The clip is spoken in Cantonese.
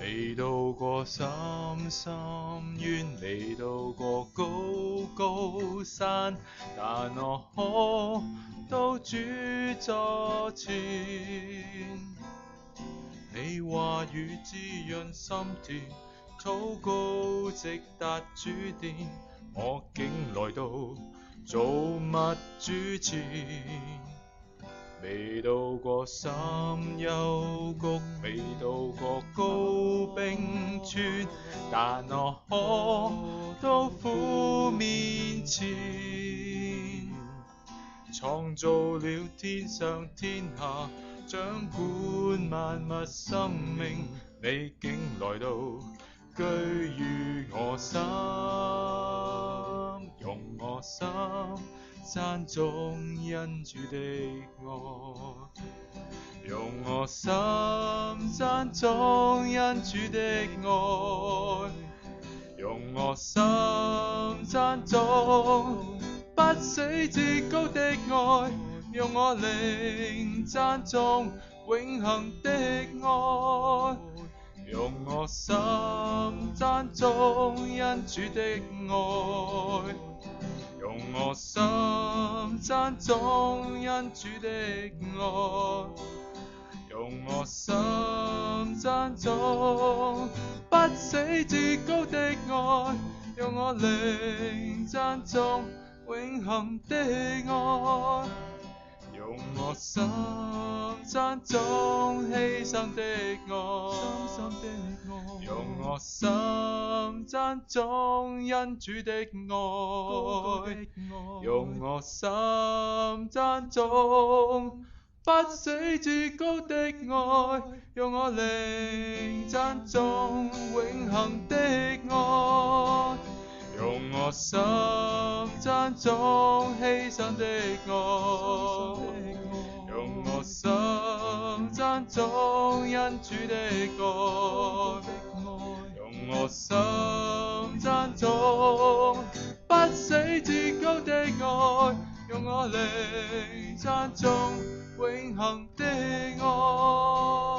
未到過深深淵，未到過高高山，但我可到主座前。你話語滋潤心田，禱告直達主殿，我竟來到造物主前。未到過深幽谷，未到過高冰川，但我可到父面前。創造了天上天下，掌管萬物生命，你竟來到居於我心，用我心讚頌恩主的愛，用我心讚頌恩主的愛，用我心讚頌不死至高的愛，用我靈讚頌永恆的愛，用我心讚頌恩主的愛，用我心讚頌恩主的愛，用我心讚頌不死至高的愛，用我靈讚頌永恆的愛，用我心讚頌犧牲的愛，用我心讚頌恩主的愛，用我心讚頌不死至高的愛，用我靈讚頌永恆的愛，用我心讚頌犧牲的愛，用我心讚頌恩主的愛，用我心讚頌不死至高的愛，用我靈讚頌永恆的愛。